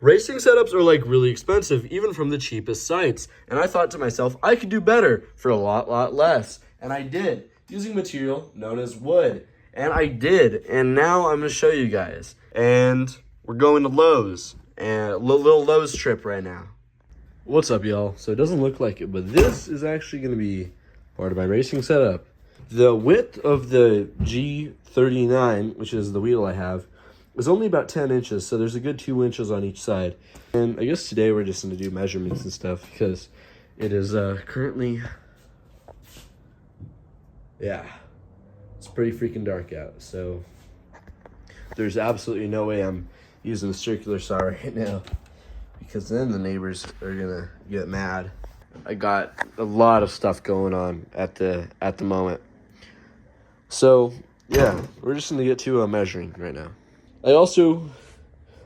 Racing setups are like really expensive, even from the cheapest sites. And I thought to myself, I could do better for a lot less. And I did, using material known as wood. And I did. And now I'm going to show you guys. And we're going to Lowe's. And a little Lowe's trip right now. What's up, y'all? So it doesn't look like it, but this is actually going to be part of my racing setup. The width of the G39, which is the wheel I have, is only about 10 inches, so there's a good 2 inches on each side. And I guess today we're just going to do measurements and stuff because it is currently, yeah, it's pretty freaking dark out. So there's absolutely no way I'm using a circular saw right now because then the neighbors are going to get mad. I got a lot of stuff going on at the moment. So, yeah, we're just going to get to measuring right now. I also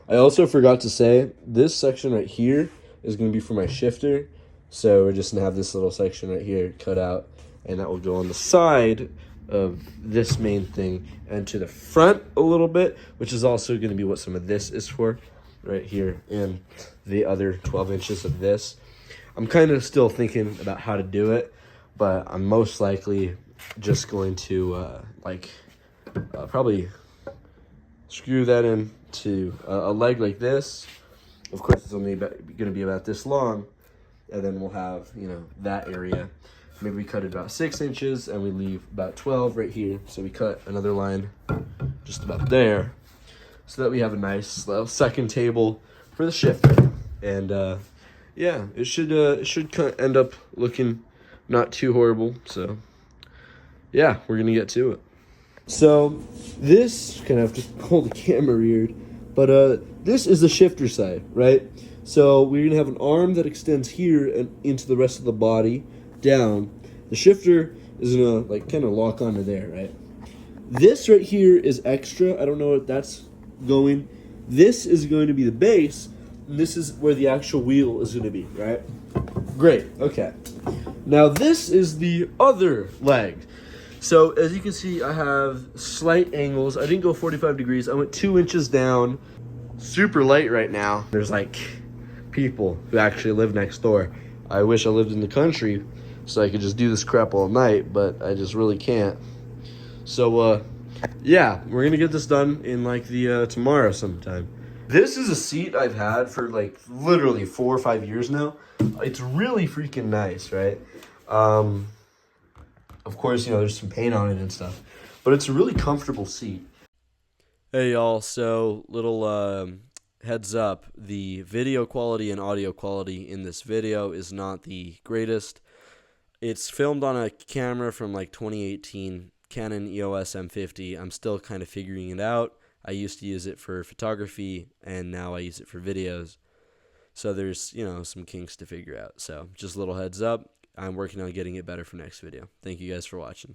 forgot to say, this section right here is going to be for my shifter. So we're just going to have this little section right here cut out, and that will go on the side of this main thing and to the front a little bit, which is also going to be what some of this is for right here, and the other 12 inches of this. I'm kind of still thinking about how to do it, but I'm most likely just going to probably screw that into a leg like this. Of course, it's only going to be about this long, and then we'll have, you know, that area. Maybe we cut it about 6 inches, and we leave about 12 right here. So we cut another line just about there, so that we have a nice little second table for the shifter. And yeah, it should end up looking not too horrible. So yeah, we're gonna get to it. So this, kind of have to hold the camera weird, but this is the shifter side, right? So we're gonna have an arm that extends here and into the rest of the body down. The shifter is gonna like kind of lock onto there, right? This right here is extra. I don't know what that's going. This is going to be the base, and this is where the actual wheel is gonna be, right? Great, okay. Now this is the other leg. So as you can see, I have slight angles. I didn't go 45 degrees. I went 2 inches down. Super light right now. There's like people who actually live next door. I wish I lived in the country so I could just do this crap all night, but I just really can't. So yeah, we're gonna get this done in like the tomorrow sometime. This is a seat I've had for like literally 4 or 5 years now. It's really freaking nice, right? Of course, you know, there's some paint on it and stuff, but it's a really comfortable seat. Hey, y'all. So, little heads up. The video quality and audio quality in this video is not the greatest. It's filmed on a camera from like 2018, Canon EOS M50. I'm still kind of figuring it out. I used to use it for photography, and now I use it for videos. So there's, you know, some kinks to figure out. So, just a little heads up. I'm working on getting it better for next video. Thank you guys for watching.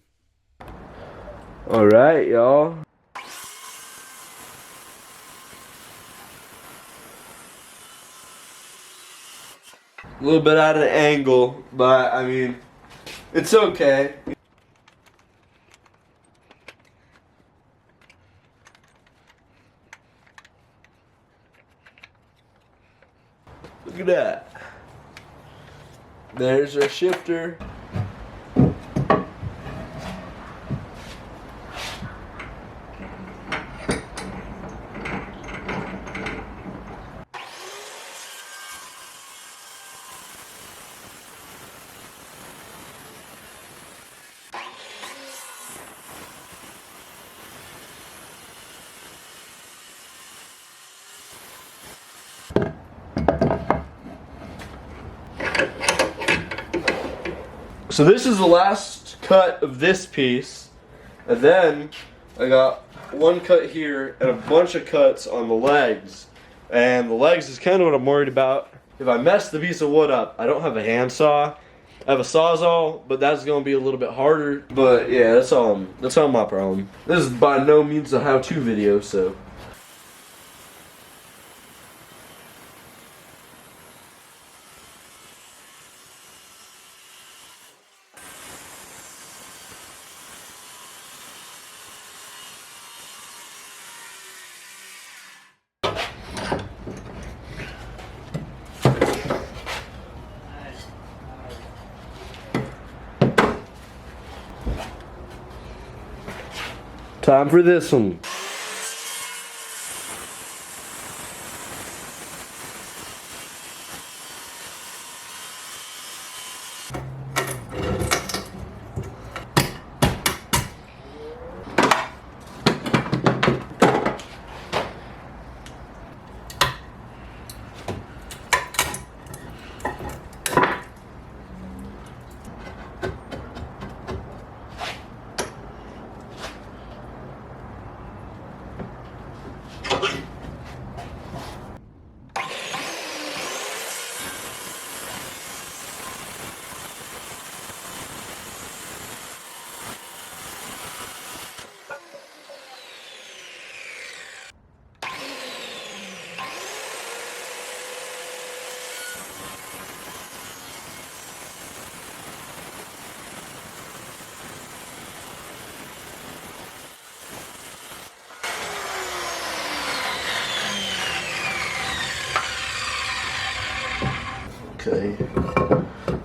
All right, y'all. A little bit out of the angle, but I mean, it's okay. Look at that. There's our shifter. So this is the last cut of this piece, and then I got one cut here and a bunch of cuts on the legs. And the legs is kind of what I'm worried about. If I mess the piece of wood up, I don't have a handsaw. I have a Sawzall, but that's going to be a little bit harder. But yeah, that's all my problem. This is by no means a how-to video, so. Time for this one. Okay.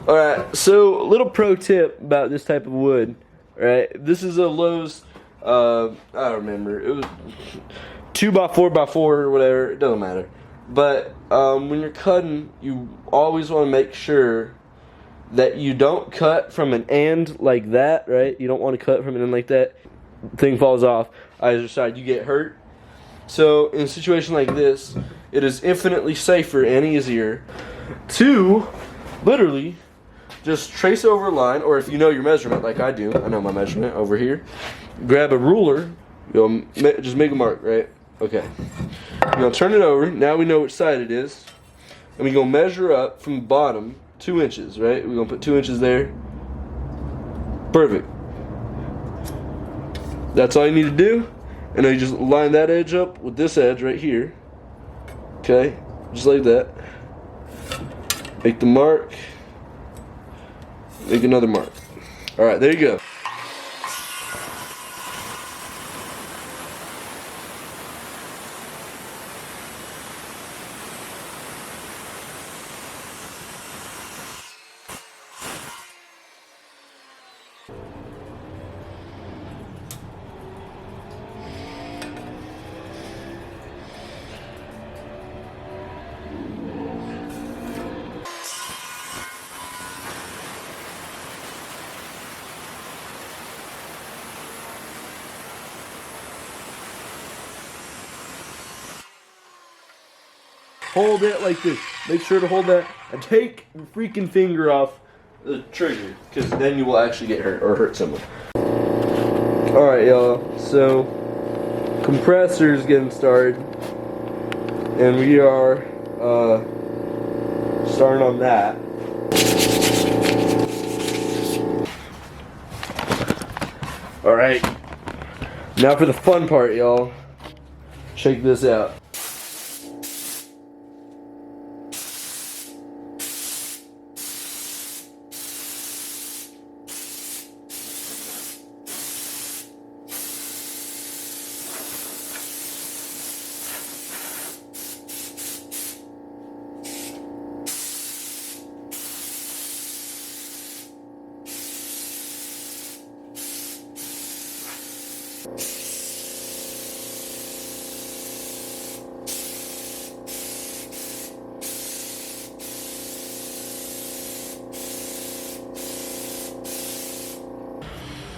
Alright, so a little pro tip about this type of wood. Alright, this is a Lowe's, I don't remember, it was 2x4x4 or whatever, it doesn't matter. But when you're cutting, you always want to make sure that you don't cut from an end like that, right? You don't want to cut from an end like that. Thing falls off either side, you get hurt. So in a situation like this, it is infinitely safer and easier to literally just trace over a line, or if you know your measurement like I do, I know my measurement over here, grab a ruler, just make a mark, right? Okay. You're gonna turn it over, now we know which side it is, and we're gonna measure up from the bottom 2 inches, right? We're gonna put 2 inches there. Perfect. That's all you need to do. And then you just line that edge up with this edge right here. Okay, just like that. Make the mark. Make another mark. All right, there you go. Hold it like this. Make sure to hold that and take your freaking finger off the trigger, because then you will actually get hurt or hurt someone. Alright, y'all. So, compressor's getting started. And we are starting on that. Alright. Now for the fun part, y'all. Check this out.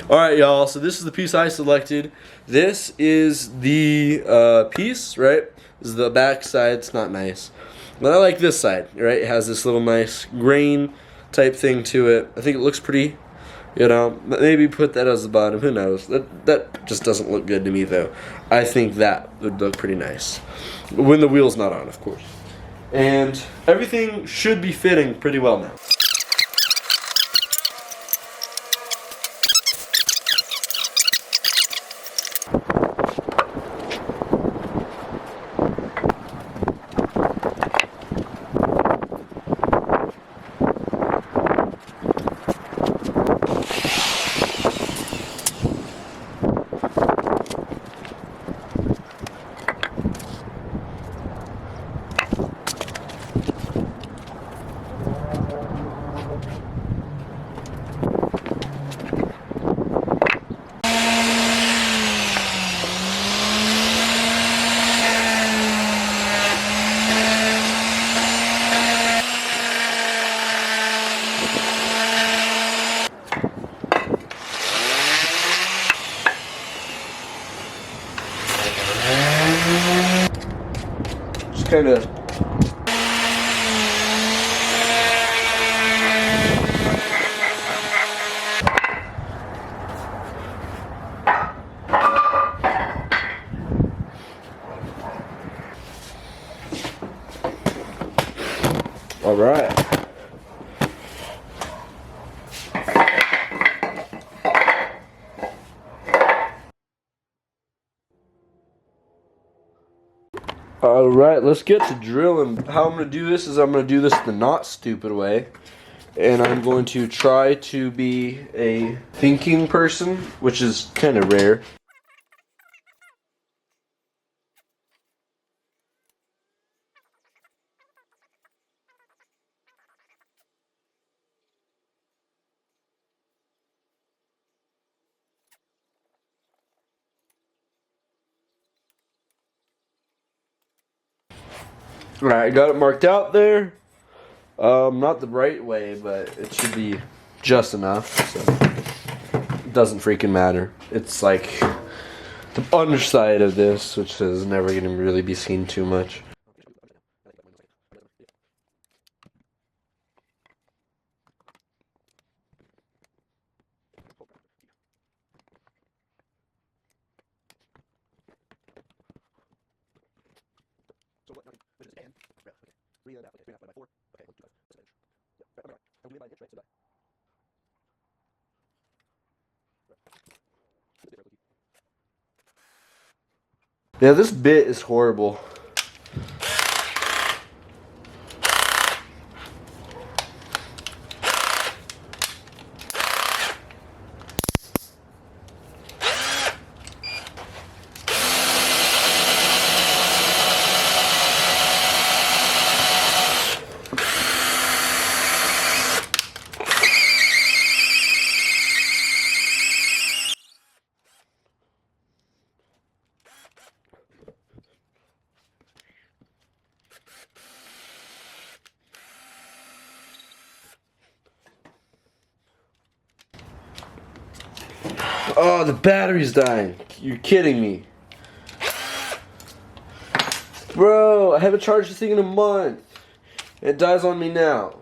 Alright, y'all, so this is the piece I selected. This is the piece, right? This is the back side. It's not nice. But I like this side, right? It has this little nice grain type thing to it. I think it looks pretty, you know. Maybe put that as the bottom. Who knows? That just doesn't look good to me, though. I think that would look pretty nice. When the wheel's not on, of course. And everything should be fitting pretty well now. kind of. All right. All right, let's get to drilling. How I'm going to do this is I'm going to do this the not stupid way. And I'm going to try to be a thinking person, which is kind of rare. All right, I got it marked out there. Not the right way, but it should be just enough. So it doesn't freaking matter. It's like the underside of this, which is never going to really be seen too much. Yeah, this bit is horrible. Oh, the battery's dying. You're kidding me. Bro, I haven't charged this thing in a month. It dies on me now.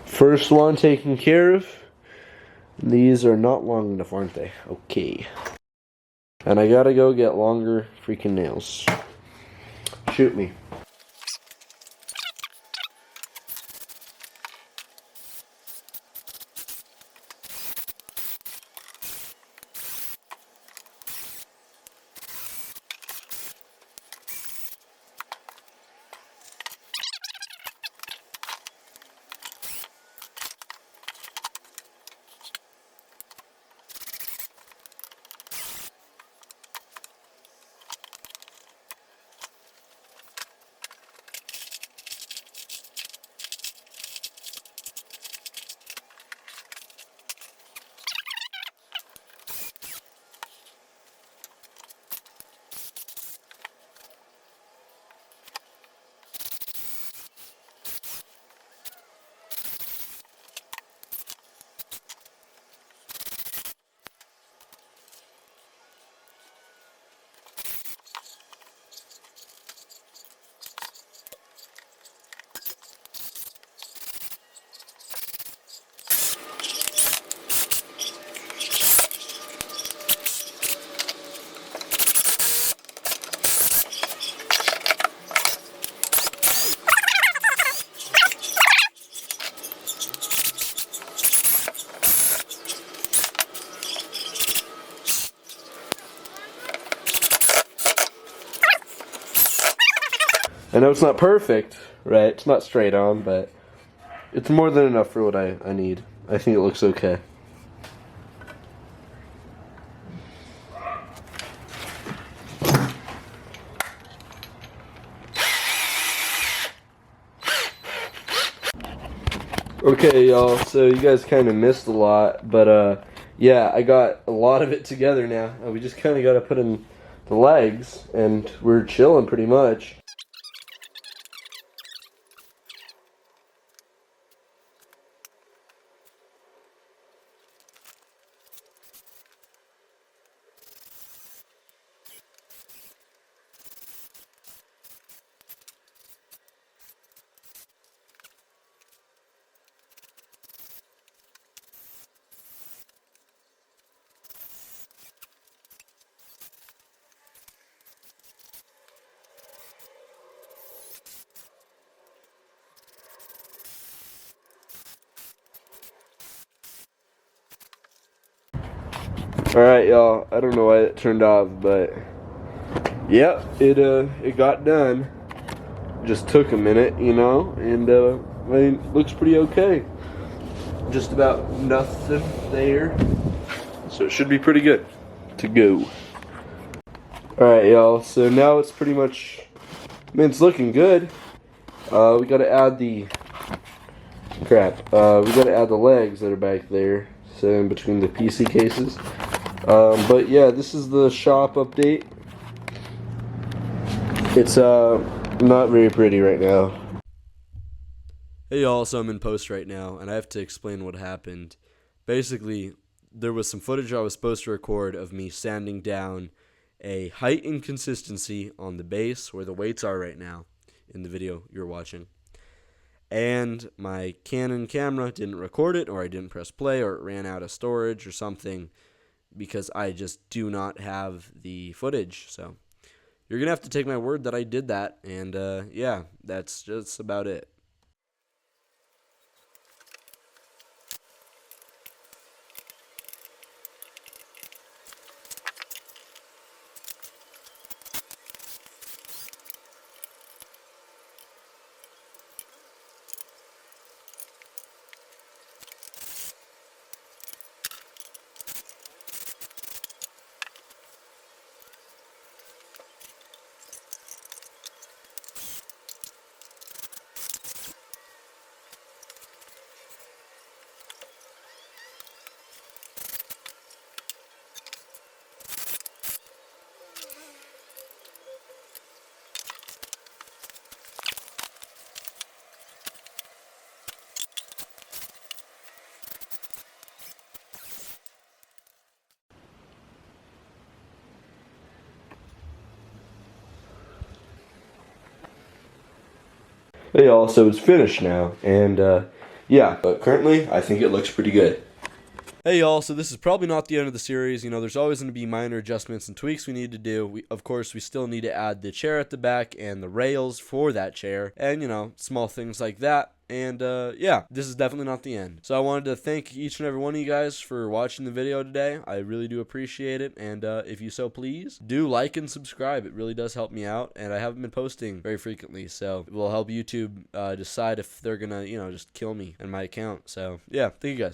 First one taken care of. These are not long enough, aren't they? Okay. And I gotta go get longer freaking nails. Shoot me. I know it's not perfect, right? It's not straight on, but it's more than enough for what I need. I think it looks okay. Okay, y'all, so you guys kind of missed a lot, but yeah, I got a lot of it together now. We just kind of got to put in the legs, and we're chilling pretty much. Alright, y'all, I don't know why it turned off, but yep, it got done. Just took a minute, you know, and I mean, looks pretty okay. Just about nothing there, so it should be pretty good to go. Alright, y'all, so now it's pretty much, I mean, it's looking good. We gotta add the we gotta add the legs that are back there, so in between the PC cases. But yeah, this is the shop update. It's not very pretty right now. Hey y'all, so I'm in post right now, and I have to explain what happened. Basically, there was some footage I was supposed to record of me sanding down a height inconsistency on the base where the weights are right now in the video you're watching. And my Canon camera didn't record it, or I didn't press play, or it ran out of storage or something, because I just do not have the footage. So you're going to have to take my word that I did that, and yeah, that's just about it. Hey y'all, so it's finished now, and yeah, but currently I think it looks pretty good. Hey y'all, so this is probably not the end of the series. You know, there's always going to be minor adjustments and tweaks we need to do. Of course, we still need to add the chair at the back and the rails for that chair, and you know, small things like that. And yeah, this is definitely not the end. So I wanted to thank each and every one of you guys for watching the video today. I really do appreciate it. And if you so please, do like and subscribe. It really does help me out. And I haven't been posting very frequently, so it will help YouTube decide if they're gonna, you know, just kill me and my account. So yeah, thank you guys.